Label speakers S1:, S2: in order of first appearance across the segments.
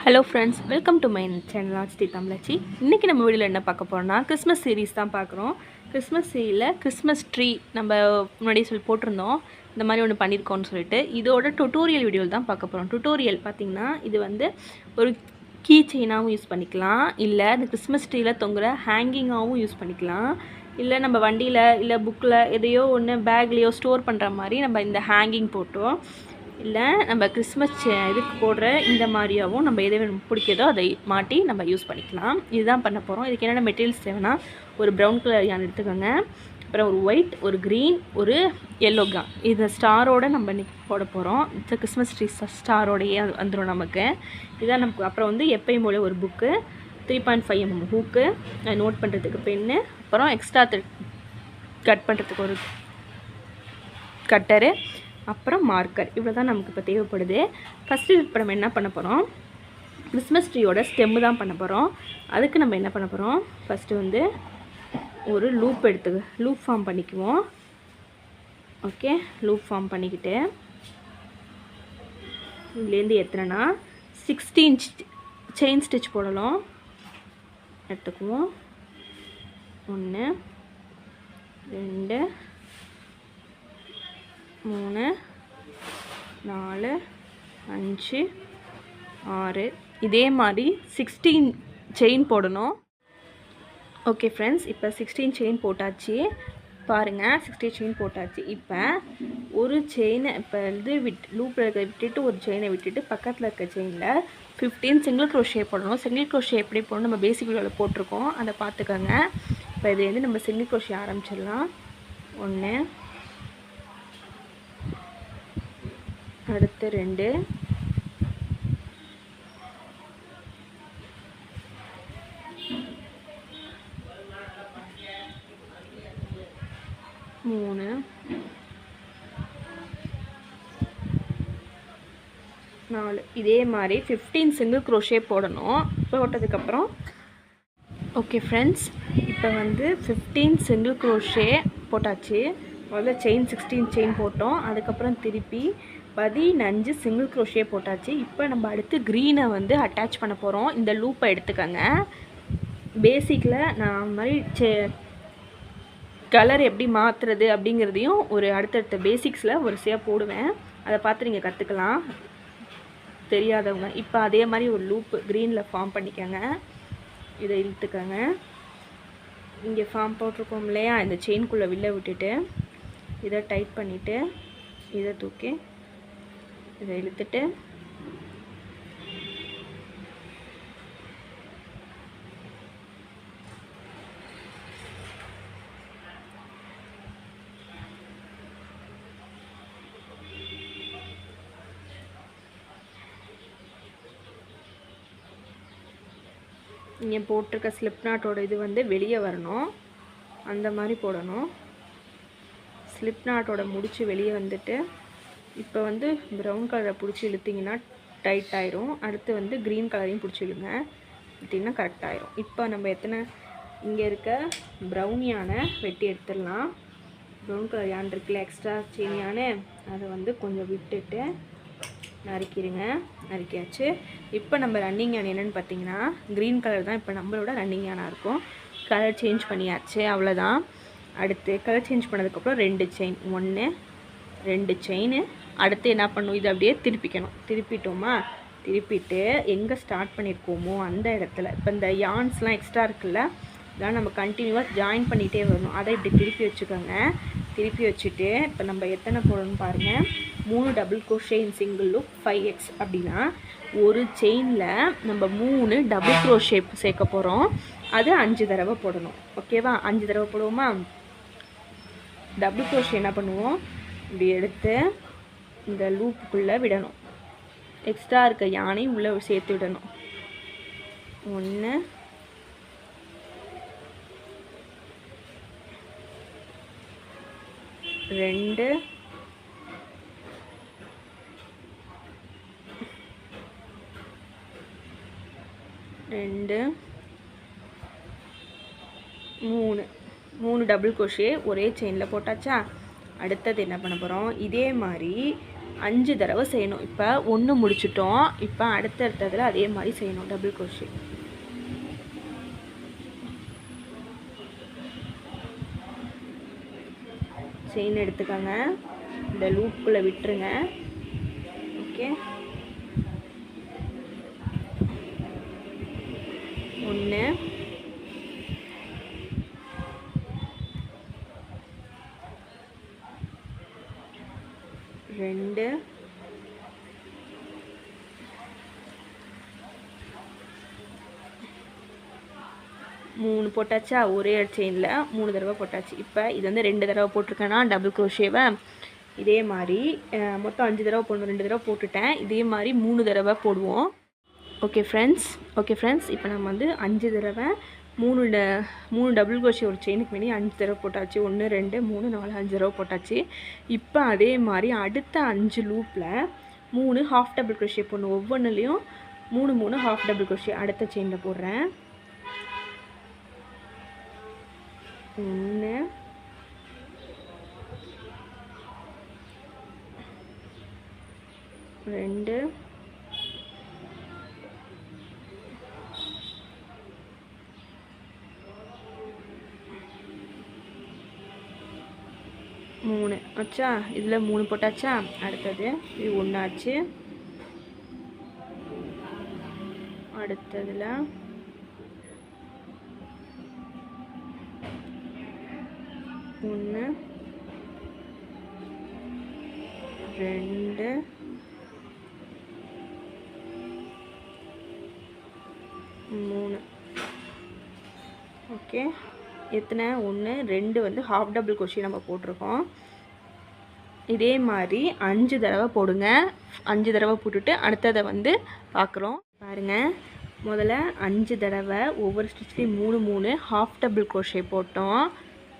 S1: Hello friends, welcome to my channel ஆச்டி தமிழச்சி. இன்றைக்கி நம்ம வீடியோவில் என்ன பார்க்க போகிறோம்னா கிறிஸ்மஸ் சீரீஸ் தான் பார்க்குறோம். கிறிஸ்மஸ் சீரியில் கிறிஸ்மஸ் ட்ரீ நம்ம முன்னாடியே போட்டிருந்தோம். இந்த மாதிரி ஒன்று பண்ணியிருக்கோன்னு சொல்லிட்டு இதோட டுட்டோரியல் வீடியோவில் தான் பார்க்க போகிறோம். டுட்டோரியல் பார்த்திங்கன்னா இது வந்து ஒரு கீ செயினாகவும் யூஸ் பண்ணிக்கலாம், இல்லை இந்த கிறிஸ்மஸ் ட்ரீயில் தொங்குற ஹேங்கிங்காகவும் யூஸ் பண்ணிக்கலாம், இல்லை நம்ம வண்டியில் இல்லை புக்கில் எதையோ ஒன்று பேக்லேயோ ஸ்டோர் பண்ணுற மாதிரி நம்ம இந்த ஹேங்கிங் போட்டோம், இல்லை நம்ம கிறிஸ்மஸ் இதுக்கு போடுற இந்த மாதிரியாகவும் நம்ம எதை பிடிக்கிறதோ அதை மாட்டி நம்ம யூஸ் பண்ணிக்கலாம். இதுதான் பண்ண போகிறோம். இதுக்கு என்னென்ன மெட்டீரியல்ஸ் தேவைன்னா, ஒரு ப்ரௌன் கலர் யான் எடுத்துக்கோங்க, அப்புறம் ஒரு ஒயிட், ஒரு க்ரீன், ஒரு எல்லோ கான். இதை ஸ்டாரோடு நம்ம இன்றைக்கி போட போகிறோம். இந்த கிறிஸ்மஸ் ட்ரீ ஸ்டாரோடையே வந்துடும் நமக்கு. இதான் நமக்கு. அப்புறம் வந்து எப்பயும் போல ஒரு புக்கு, 3.5 mm ஹூக்கு, நோட் பண்ணுறதுக்கு பென்னு, அப்புறம் எக்ஸ்ட்ரா கட் பண்ணுறதுக்கு ஒரு கட்டரு, அப்புறம் மார்க்கர். இவ்வளோ தான் நமக்கு இப்போ தேவைப்படுது. ஃபஸ்ட்டு இப்போ நம்ம என்ன பண்ண போகிறோம், கிறிஸ்மஸ் ட்ரீயோட ஸ்டெம்மு தான் பண்ண போகிறோம். அதுக்கு நம்ம என்ன பண்ண போகிறோம், ஃபஸ்ட்டு வந்து ஒரு லூப் லூப் ஃபார்ம் பண்ணிக்குவோம். ஓகே, லூப் ஃபார்ம் பண்ணிக்கிட்டு இதுலேருந்து எத்தனைனா 16 செயின் ஸ்டிச் போடலாம். எடுத்துக்குவோம். 1 2 3 4 5 6. இதே மாதிரி 16 செயின் போடணும். ஓகே ஃப்ரெண்ட்ஸ், இப்போ 16 செயின் போட்டாச்சு. பாருங்கள், 16 செயின் போட்டாச்சு. இப்போ ஒரு செயினை இப்போ இது லூப்பில் இருக்க விட்டுட்டு ஒரு செயினை விட்டுட்டு பக்கத்தில் இருக்க செயினில் 15 சிங்கிள் க்ரோஷே போடணும். சிங்கிள் க்ரோஷே எப்படி போடணும் நம்ம பேசிக் வீடியோவில் போட்டிருக்கோம், அதை பார்த்துக்கோங்க. இப்போ இதுலேருந்து நம்ம சிங்கிள் க்ரோஷே ஆரம்பிச்சிடலாம். 1, அடுத்து 2, 3, 4. இதே மாதிரி 15 சிங்கிள் க்ரோஷே போடணும். போட்டதுக்கப்புறம் ஓகே ஃப்ரெண்ட்ஸ், இப்போ வந்து 15 சிங்கிள் க்ரோஷே போட்டாச்சு. முதல்ல செயின் 16 செயின் போட்டோம், அதுக்கப்புறம் திருப்பி 15 சிங்கிள் க்ரோஷே போட்டாச்சு. இப்போ நம்ம அடுத்து க்ரீனை வந்து அட்டாச் பண்ண போகிறோம். இந்த லூப்பை எடுத்துக்கோங்க. பேசிக்கில் நான் அந்த மாதிரி கலர் எப்படி மாற்றுறது அப்படிங்கிறதையும் ஒரு அடுத்தடுத்த பேசிக்ஸில் வரிசையாக போடுவேன், அதை பார்த்து நீங்கள் கற்றுக்கலாம் தெரியாதவங்க. இப்போ அதே மாதிரி ஒரு லூப்பு க்ரீனில் ஃபார்ம் பண்ணிக்கோங்க. இதை இழுத்துக்கோங்க. இங்கே ஃபார்ம் போட்டிருக்கோம் இல்லையா, இந்த செயின்குள்ளே வெளில விட்டுட்டு இதை டைட் பண்ணிவிட்டு இதை தூக்கி இதை இழுத்துட்டு இங்கே போட்டிருக்க ஸ்லிப் நாட்டோட இது வந்து வெளியே வரணும், அந்த மாதிரி போடணும். ஸ்லிப் நாட்டோட முடிச்சு வெளியே வந்துட்டு இப்போ வந்து ப்ரௌன் கலரை பிடிச்சி இழுத்திங்கன்னா டைட் ஆயிரும். அடுத்து வந்து க்ரீன் கலரையும் பிடிச்சி இழுங்க, இழுத்திங்கன்னா கரெக்ட் ஆயிரும். இப்போ நம்ம எத்தனை இங்கே இருக்க ப்ரௌன் யானை வெட்டி எடுத்துடலாம். ப்ரௌன் கலர் யான் இருக்குல்ல, எக்ஸ்ட்ரா செயின் யானை, அதை வந்து கொஞ்சம் விட்டுட்டு நறுக்கிடுங்க. நறுக்கியாச்சு. இப்போ நம்ம ரன்னிங் யானை என்னென்னு பார்த்தீங்கன்னா க்ரீன் கலர் தான் இப்போ நம்மளோட ரன்னிங் யானாக இருக்கும். கலர் சேஞ்ச் பண்ணியாச்சு, அவ்வளோதான். அடுத்து கலர் சேஞ்ச் பண்ணதுக்கப்புறம் 2 செயின், 1 2 செயின். அடுத்து என்ன பண்ணும், இது அப்படியே திருப்பிக்கணும். திருப்பிட்டோமா, திருப்பிட்டு எங்கே ஸ்டார்ட் பண்ணியிருக்கோமோ அந்த இடத்துல இப்போ இந்த யான்ஸ்லாம் எக்ஸ்ட்ரா இருக்குல்ல, இதெல்லாம் நம்ம கண்டினியூவாக ஜாயின் பண்ணிகிட்டே வரணும். அதை இப்படி திருப்பி வச்சுக்கோங்க. திருப்பி வச்சுட்டு இப்போ நம்ம எத்தனை போடணும்னு பாருங்கள். 3 டபுள் க்ரோஷே இன் சிங்கிள் லூப் 5x. அப்படின்னா ஒரு செயினில் நம்ம 3 டபுள் க்ரோஷே சேர்க்க போகிறோம். அது 5 தடவை போடணும். ஓகேவா, 5 தடவை போடுவோமா. டபுள் க்ரோஷே என்ன பண்ணுவோம், இப்படி எடுத்து இந்த லூப்புக்குள்ளே விடணும். எக்ஸ்ட்ரா இருக்க யானை உள்ளே சேர்த்து விடணும். 1 2 2 3 டபுள் க்ரோஷே ஒரே செயினில் போட்டாச்சா. அடுத்தது என்ன பண்ண போகிறோம், இதே மாதிரி 5 தடவை செய்யணும். இப்போ 1 முடிச்சிட்டோம். இப்போ அடுத்ததில் அதே மாதிரி செய்யணும். டபுள் க்ரோஷே செயின் எடுத்துக்கோங்க. இந்த லூப்புக்குள்ளே விட்டுருங்க. ஓகே, 1 2 3 போட்டாச்சா? ஒரே செயினில் 3 தடவை போட்டாச்சு. இப்போ இது வந்து 2 தடவை போட்டிருக்கேன்னா டபுள் க்ரோஷேவை இதே மாதிரி மொத்தம் 5 தடவை போடணும். 2 தடவை போட்டுட்டேன். இதே மாதிரி 3 தடவை போடுவோம். ஓகே ஃப்ரெண்ட்ஸ், இப்போ நம்ம வந்து 5 தடவை 3 டபுள் க்ரோஷே ஒரு செயினுக்கு வேண்டி 5 தடவை போட்டாச்சு. 1 2 3 4 5 தடவை போட்டாச்சு. இப்போ அதே மாதிரி அடுத்த 5 லூப்பில் 3 ஹாஃப் டபுள் க்ரோஷே போடணும். ஒவ்வொன்றுலேயும் 3 ஹாஃப் டபுள் க்ரோஷே அடுத்த செயினில் போடுறேன். 1 2 3 ஆச்சா? இதில் 3 போட்டாச்சா? அடுத்தது இது 1 ஆச்சு. அடுத்ததில் 1 2 3. ஓகே, எத்தனை? 1 2 வந்து ஹாஃப் டபுள் க்ரோஷே நம்ம போட்டிருக்கோம். இதே மாதிரி 5 தடவை போடுங்க. 5 தடவை போட்டுட்டு அடுத்ததை வந்து பார்க்குறோம். பாருங்கள், முதல்ல 5 தடவை ஒவ்வொரு ஸ்டிச்லேயும் 3 ஹாஃப் டபுள் க்ரோஷே போட்டோம்.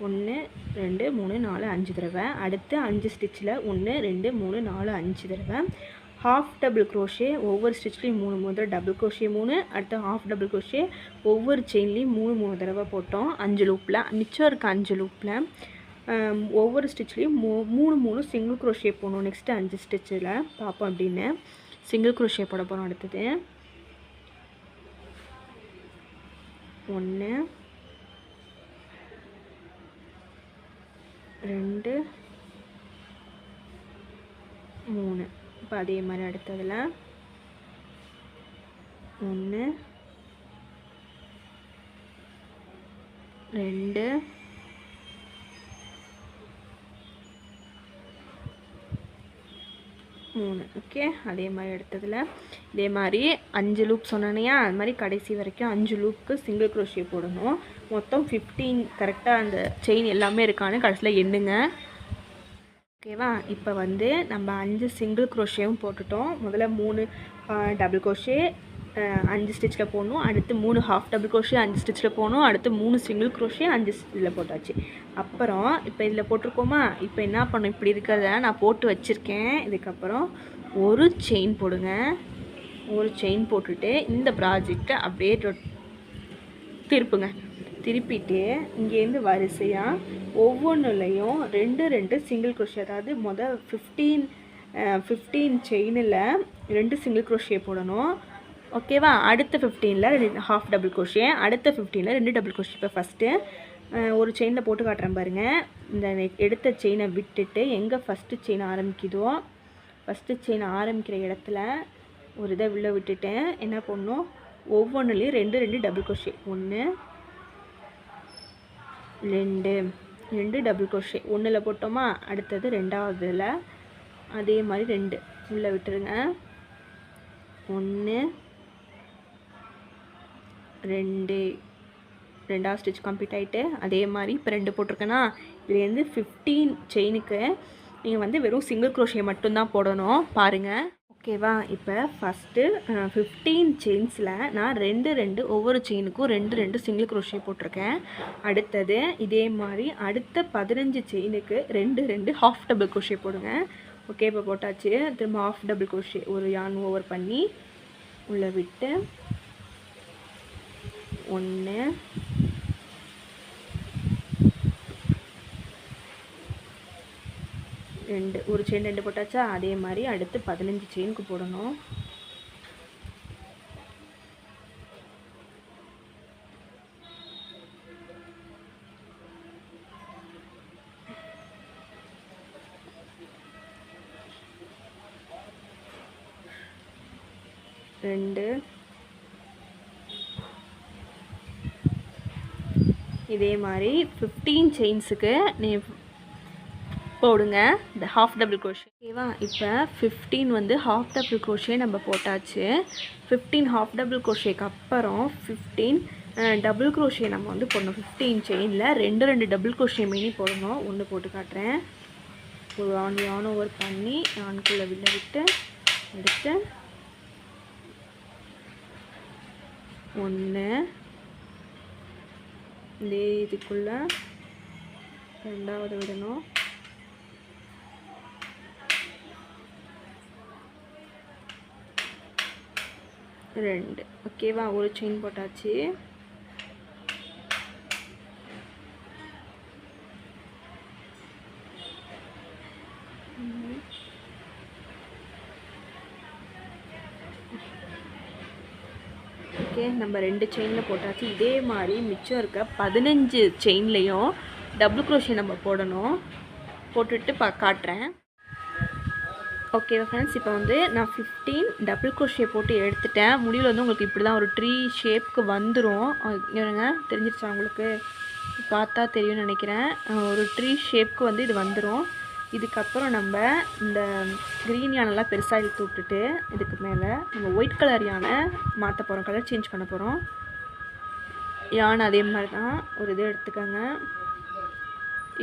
S1: 1 2 3 4 5 தடவை. அடுத்து 5 ஸ்டிச்சில் 1 2 3 4 5 தடவை ஹாஃப் டபுள் க்ரோஷே. ஒவ்வொரு ஸ்டிச்லேயும் 3 முதல்ல டபுள் க்ரோஷே 3, அடுத்து ஹாஃப் டபுள் க்ரோஷே. ஒவ்வொரு செயின்லேயும் 3 தடவை போட்டோம். 5 லூப்பில் மிச்சம் இருக்க 5 லூப்பில் ஒவ்வொரு ஸ்டிச்லேயும் 3 சிங்கிள் க்ரோஷே போடணும். நெக்ஸ்ட்டு 5 ஸ்டிச்சில் பார்ப்போம் அப்படின்னு சிங்கிள் க்ரோஷே போட போகிறோம். அடுத்தது 1 2 3. இப்போ அதே மாதிரி அடுத்ததில் 1 2 3. ஓகே, அதே மாதிரி அடுத்ததில் இதே மாதிரி 5 லூப் சொன்னேனையா, அது மாதிரி கடைசி வரைக்கும் 5 லூப்புக்கு சிங்கிள் க்ரோஷே போடணும். மொத்தம் 15 கரெக்டாக அந்த செயின் எல்லாமே இருக்கான்னு கடைசியில் எண்ணுங்க. ஓகேவா? இப்போ வந்து நம்ம 5 சிங்கிள் க்ரோஷேவும் போட்டுட்டோம். முதல்ல 3 டபுள் க்ரோஷே 5 ஸ்டிச்சில் போடணும். அடுத்து 3 ஹாஃப் டபுள் க்ரோஷே 5 ஸ்டிச்சில் போடணும். அடுத்து 3 சிங்கிள் க்ரோஷே 5 இதில் போட்டாச்சு. அப்புறம் இப்போ இதில் போட்டிருக்கோமா? இப்போ என்ன பண்ணும்? இப்படி இருக்கிறத நான் போட்டு வச்சுருக்கேன். இதுக்கப்புறம் ஒரு செயின் போடுங்க. ஒரு செயின் போட்டுட்டு இந்த ப்ராஜெக்டை அப்படியே திருப்புங்க. திருப்பிட்டு இங்கேருந்து வரிசையாக ஒவ்வொன்றுலையும் 2 சிங்கிள் க்ரோஷே, அதாவது மொதல் 15 செயினில் 2 சிங்கிள் க்ரோஷே போடணும். ஓகேவா? அடுத்த 15ல் ஹாஃப் டபுள் க்ரோஷே, அடுத்த 15ல் 2 டபுள் க்ரோஷே. இப்போ ஃபஸ்ட்டு ஒரு செயினில் போட்டு காட்டுறேன் பாருங்கள். இந்த எடுத்த செயினை விட்டுட்டு எங்கே ஃபஸ்ட்டு செயின் ஆரம்பிக்குதோ, ஃபஸ்ட்டு செயின் ஆரம்பிக்கிற இடத்துல ஒரு இதை உள்ள விட்டுட்டேன். என்ன பண்ணணும்? ஒவ்வொன்றுலேயும் 2 டபுள் க்ரோஷே. 1 2 double crochet. 1ல் போட்டோமா? அடுத்தது 2வதுல அதே மாதிரி 2 உள்ளே விட்டுருங்க. 1 2 2வது ஸ்டிச் கம்ப்ளீட் ஆகிட்டு அதே மாதிரி இப்போ 2 போட்டிருக்கேன்னா இதுலேருந்து 15 செயினுக்கு நீங்கள் வந்து வெறும் சிங்கிள் க்ரோஷே மட்டும்தான் போடணும். பாருங்கள். ஓகேவா? இப்போ ஃபஸ்ட்டு 15 செயின்ஸில் நான் 2 ஒவ்வொரு செயினுக்கும் 2 சிங்கிள் க்ரோஷே போட்டிருக்கேன். அடுத்தது இதே மாதிரி அடுத்த 15 செயினுக்கு 2 ஹாஃப் டபுள் க்ரோஷே போடுங்க. ஓகே, இப்போ போட்டாச்சு. திரும்ப ஹாஃப் டபுள் க்ரோஷே ஒரு யான் ஓவர் பண்ணி உள்ளே விட்டு 1 2 ஒரு செயின் 2 போட்டாச்சா. அதே மாதிரி அடுத்து 15 செயினுக்கு போடணும். இதே மாதிரி 15 செயின்ஸுக்கு நீ போடுங்க இந்த ஹாஃப் டபுள் க்ரோஷே. ஓகேவா? இப்போ 15 வந்து ஹாஃப் டபுள் க்ரோஷே நம்ம போட்டாச்சு. 15 ஹாஃப் டபுள் க்ரோஷேக்கு அப்புறம் 15 டபுள் க்ரோஷே நம்ம வந்து போடணும். 15 செயினில் 2 டபுள் க்ரோஷே மீனி போடணும். ஒன்று போட்டு காட்டுறேன். ஒரு ஆன் ஓவர் பண்ணி ஆணுக்குள்ளே விட்டு எடுத்து 1 இதே இதுக்குள்ளே 2வது விடணும். 2. ஓகேவா? ஒரு செயின் போட்டாச்சு. ஓகே, நம்ம 2 செயினில் போட்டாச்சு. இதே மாதிரி மிச்சம் இருக்க 15 செயின்லேயும் டபுள் க்ரோஷே நம்ம போடணும். போட்டுட்டு காட்டுறேன். ஓகேவா ஃப்ரெண்ட்ஸ், இப்போ வந்து நான் 15 டபுள் க்ரோஷே போட்டு எடுத்துட்டேன். முடிவில் வந்து உங்களுக்கு இப்படி தான் ஒரு ட்ரீ ஷேப்புக்கு வந்துடும். இங்க தெரிஞ்சிருச்சா உங்களுக்கு? பார்த்தா தெரியும்னு நினைக்கிறேன். ஒரு ட்ரீ ஷேப்புக்கு வந்து இது வந்துடும். இதுக்கப்புறம் நம்ம இந்த க்ரீன் யானைலாம் பெருசாக இழுத்து விட்டுட்டு இதுக்கு மேலே நம்ம ஒயிட் கலர் யானை மாற்ற போகிறோம். கலர் சேஞ்ச் பண்ண போகிறோம். யானை அதே மாதிரி தான் ஒரு இது எடுத்துக்கோங்க.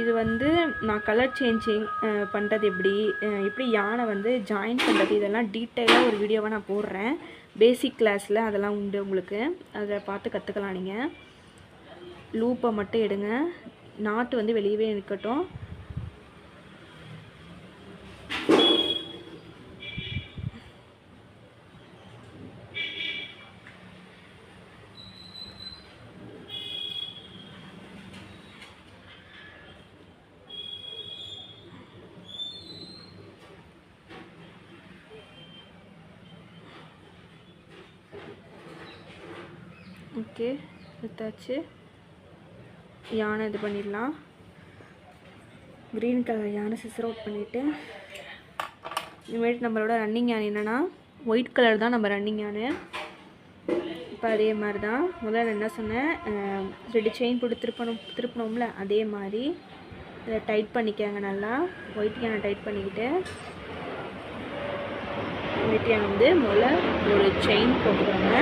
S1: இது வந்து நான் கலர் சேஞ்சிங் பண்ணுறது எப்படி யானை வந்து ஜாயின் பண்ணுறது இதெல்லாம் டீட்டெயிலாக ஒரு வீடியோவாக நான் போடுறேன். பேசிக் கிளாஸில் அதெல்லாம் உண்டு உங்களுக்கு. அதை பார்த்து கற்றுக்கலாம். நீங்கள் லூப்பை மட்டும் எடுங்க. நாட்டு வந்து வெளியவே நிற்கட்டும். ஓகே, எடுத்தாச்சு. யானை இது பண்ணிடலாம். க்ரீன் கலர் யானை சிசர் அவுட் பண்ணிவிட்டு இனிமேட்டு நம்மளோட ரன்னிங் யானை என்னென்னா ஒயிட் கலர் தான் நம்ம ரன்னிங் யானை. இப்போ அதே மாதிரி தான் முதல்ல என்ன சொன்னேன், 2 செயின் போட்டு திருப்பணும்ல, அதே மாதிரி இதை டைட் பண்ணிக்கோங்க நல்லா. ஒயிட் யானை டைட் பண்ணிக்கிட்டு ஒயிட் யானை வந்து முதல்ல ஒரு செயின் போட்டுக்கோங்க.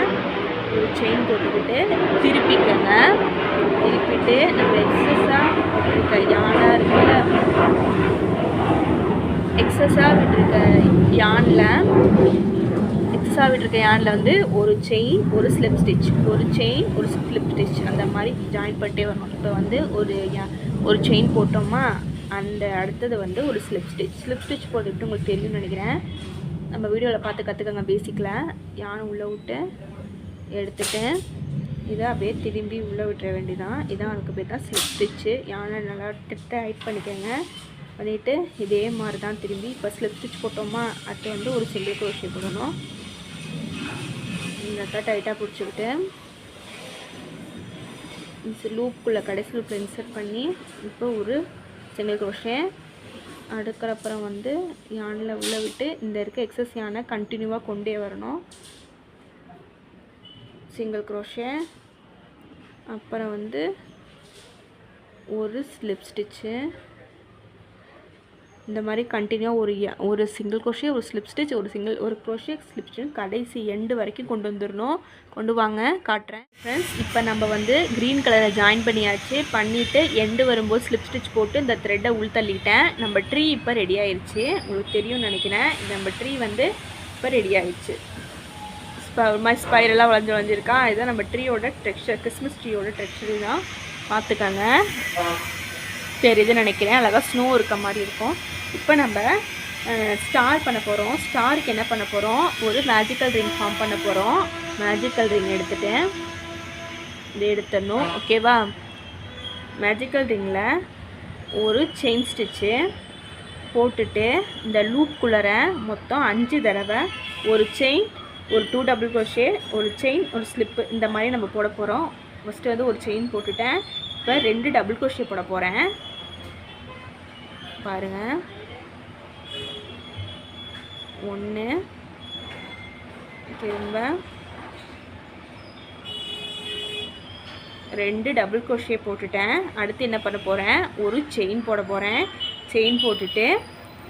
S1: ஒரு செயின் போட்டுக்கிட்டு திருப்பிக்கங்க. திருப்பிட்டு நம்ம எக்ஸஸாக விட்டுருக்க யானை இருக்குல்ல, எக்ஸஸாக விட்டுருக்க யானில் வந்து ஒரு செயின் ஒரு ஸ்லிப் ஸ்டிச், ஒரு செயின் ஒரு ஸ்லிப் ஸ்டிச் அந்த மாதிரி ஜாயின் பண்ணிட்டே வரணும். இப்போ வந்து ஒரு செயின் போட்டோமா, அந்த அடுத்தது வந்து ஒரு ஸ்லிப் ஸ்டிச் போட்டுக்கிட்டு உங்களுக்கு தெரியும்னு நினைக்கிறேன். நம்ம வீடியோவில் பார்த்து கற்றுக்கங்க. பேசிக்கில் யானை உள்ளே விட்டு எடுத்துட்டு இதை அப்படியே திரும்பி உள்ளே விட்டுற வேண்டியதான். இதான் அதுக்கு பேர் தான் ஸ்லிப் ஸ்டிச்சு. யானை நல்லா டைட் பண்ணிக்கோங்க. பண்ணிவிட்டு இதே மாதிரி தான் திரும்பி இப்போ ஸ்லிப் ஸ்டிச் போட்டோமா, அடுத்து வந்து ஒரு சிங்கிள் க்ரோஷே போடணும். இந்த டைட்டாக பிடிச்சிக்கிட்டு லூப்புக்குள்ளே கடைசி லூப்பில் இன்சர்ட் பண்ணி இப்போ ஒரு சிங்கிள் க்ரோஷே அடுக்கிறப்புறம் வந்து யானையில் உள்ளே விட்டு இந்த இருக்க எக்ஸஸ் யானை கண்டினியூவாக கொண்டே வரணும். சிங்கிள் க்ரோஷே, அப்புறம் வந்து ஒரு ஸ்லிப் ஸ்டிச்சு. இந்த மாதிரி கண்டினியூவாக ஒரு சிங்கிள் க்ரோஷே, ஒரு ஸ்லிப் ஸ்டிச், ஒரு க்ரோஷே, ஸ்லிப் ஸ்டிச் கடைசி எண்டு வரைக்கும் கொண்டு வந்துடணும். கொண்டு வாங்க, காட்டுறேன் ஃப்ரெண்ட்ஸ். இப்போ நம்ம வந்து க்ரீன் கலரை ஜாயின் பண்ணிவிட்டு எண்டு வரும்போது ஸ்லிப் ஸ்டிச் போட்டு இந்த த்ரெட்டை உள் தள்ளிட்டேன். நம்ம ட்ரீ இப்போ ரெடி ஆயிடுச்சு. உங்களுக்கு தெரியும்னு நினைக்கிறேன். நம்ம ட்ரீ வந்து இப்போ ரெடி ஆயிடுச்சு. ஒரு மாதிரி ஸ்பைரெல்லாம் வளைஞ்சிருக்கா. இதுதான் நம்ம ட்ரீயோட டெக்ஸ்சர். கிறிஸ்மஸ் ட்ரீயோட டெக்ஸ்சர் தான். பார்த்துக்கங்க. தெரியுதுன்னு நினைக்கிறேன். அழகாக ஸ்னோ இருக்க மாதிரி இருக்கும். இப்போ நம்ம ஸ்டார் பண்ண போகிறோம். ஸ்டாருக்கு என்ன பண்ண போகிறோம், ஒரு மேஜிக்கல் ரிங் ஃபார்ம் பண்ண போகிறோம். மேஜிக்கல் ரிங் எடுத்துகிட்டு இதை எடுத்துடணும். ஓகேவா? மேஜிக்கல் ரிங்கில் ஒரு செயின் ஸ்டிச்சு போட்டுட்டு இந்த லூப்புக்குள்ளற மொத்தம் 5 தடவை ஒரு செயின், ஒரு 2 டபுள் crochet, ஒரு செயின், ஒரு ஸ்லிப்பு இந்த மாதிரி நம்ம போட போகிறோம். ஃபஸ்ட்டு வந்து ஒரு செயின் போட்டுட்டேன். இப்போ 2 டபுள் crochet போட போகிறேன். பாருங்கள், 1 திரும்ப 2 டபுள் crochet போட்டுட்டேன். அடுத்து என்ன பண்ண போகிறேன், ஒரு செயின் போட போகிறேன். செயின் போட்டுட்டு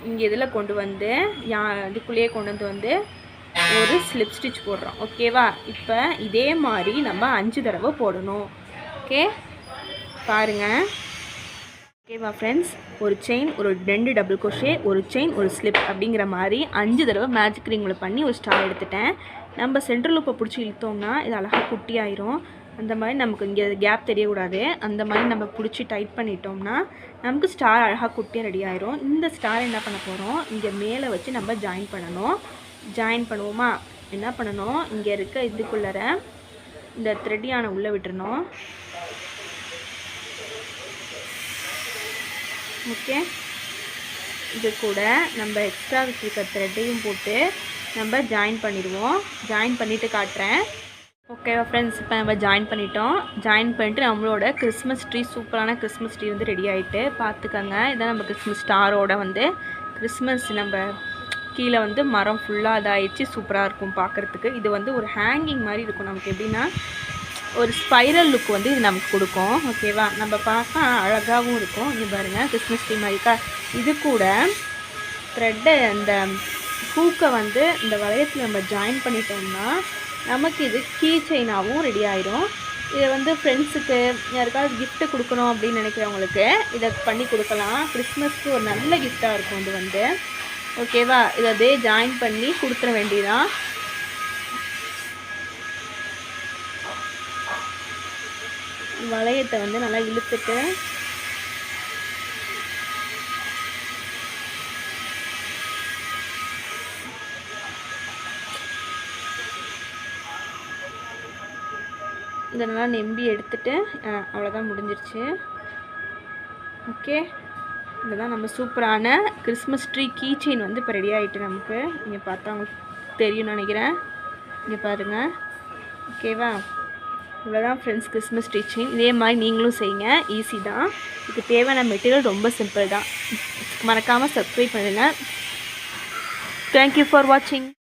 S1: இங்கே இதில் கொண்டு வந்து இதுக்குள்ளேயே கொண்டு வந்து ஒரு ஸ்லிப் ஸ்டிச் போடுறோம். ஓகேவா? இப்போ இதே மாதிரி நம்ம 5 தடவை போடணும். ஓகே, பாருங்கள். ஓகேவா ஃப்ரெண்ட்ஸ், ஒரு செயின், ஒரு 2 டபுள் crochet, ஒரு செயின், ஒரு ஸ்லிப் அப்படிங்கிற மாதிரி 5 தடவை மேஜிக் ரிங்கில் பண்ணி ஒரு ஸ்டார் எடுத்துட்டேன். நம்ம சென்ட்ரல் லூப்பை பிடிச்சி இழுத்தோம்னா இது அழகாக குட்டியாயிரும். அந்த மாதிரி நமக்கு இங்கே கேப் தெரியக்கூடாது. அந்த மாதிரி நம்ம பிடிச்சி டைட் பண்ணிட்டோம்னா நமக்கு ஸ்டார் அழகாக குட்டியாக ரெடி ஆயிரும். இந்த ஸ்டார் என்ன பண்ண போகிறோம், இங்கே மேலே வச்சு நம்ம ஜாயின் பண்ணணும். ஜாயின் பண்ணுவோமா? என்ன பண்ணணும், இங்கே இருக்க இதுக்குள்ளற இந்த த்ரெட்டியான உள்ளே விட்டுறணும். ஓகே, இது கூட நம்ம எக்ஸ்ட்ரா வச்சுருக்க த்ரெட்டையும் போட்டு நம்ம ஜாயின் பண்ணிடுவோம். ஜாயின் பண்ணிவிட்டு காட்டுறேன். ஓகேவா ஃப்ரெண்ட்ஸ், இப்போ நம்ம ஜாயின் பண்ணிட்டோம். ஜாயின் பண்ணிட்டு நம்மளோட கிறிஸ்மஸ் ட்ரீ, சூப்பரான கிறிஸ்மஸ் ட்ரீ வந்து ரெடி ஆகிட்டு பார்த்துக்கோங்க. இதான் நம்ம கிறிஸ்மஸ் ஸ்டாரோட வந்து கிறிஸ்மஸ் நம்ம கீழே வந்து மரம் ஃபுல்லாக இதாகிடுச்சு. சூப்பராக இருக்கும் பார்க்குறதுக்கு. இது வந்து ஒரு ஹேங்கிங் மாதிரி இருக்கும். நமக்கு எப்படின்னா ஒரு ஸ்பைரல் லுக் வந்து இது நமக்கு கொடுக்கும். ஓகேவா? நம்ம பார்க்க அழகாகவும் இருக்கும். இங்கே பாருங்கள், கிறிஸ்மஸ் ட்ரீ மாதிரிக்கா. இது கூட த்ரெட்டை அந்த பூக்கை வந்து இந்த வளையத்தில் நம்ம ஜாயின் பண்ணிட்டோம்னா நமக்கு இது கீ செயினாகவும் ரெடி ஆயிடும். இதை வந்து ஃப்ரெண்ட்ஸுக்கு யாருக்காவது கிஃப்ட்டு கொடுக்கணும் அப்படின்னு நினைக்கிறவங்களுக்கு இதை பண்ணி கொடுக்கலாம். கிறிஸ்மஸ்க்கு ஒரு நல்ல கிஃப்டாக இருக்கும் இது வந்து. ஓகேவா? இதை அதே ஜாயின் பண்ணி கொடுத்துட வேண்டியதான். வளையத்தை வந்து நல்லா இழுத்துட்டு இதெல்லாம் நெம்பி எடுத்துட்டு அவ்வளோதான், முடிஞ்சிருச்சு. ஓகே, இதுதான் நம்ம சூப்பரான கிறிஸ்மஸ் ட்ரீ கீ செயின் வந்து இப்போ ரெடி ஆகிட்டு நமக்கு. இங்கே பார்த்தா உங்களுக்கு தெரியும்னு நினைக்கிறேன். இங்கே பாருங்கள். ஓகேவா? இவ்வளோதான் ஃப்ரெண்ட்ஸ் கிறிஸ்மஸ் ட்ரீ செயின். இதே மாதிரி நீங்களும் செய்யுங்க, ஈஸி தான். இதுக்கு தேவையான மெட்டீரியல் ரொம்ப சிம்பிள் தான். மறக்காமல் சப்ஸ்கிரைப் பண்ணுங்கள். தேங்க்யூ ஃபார் வாட்சிங்.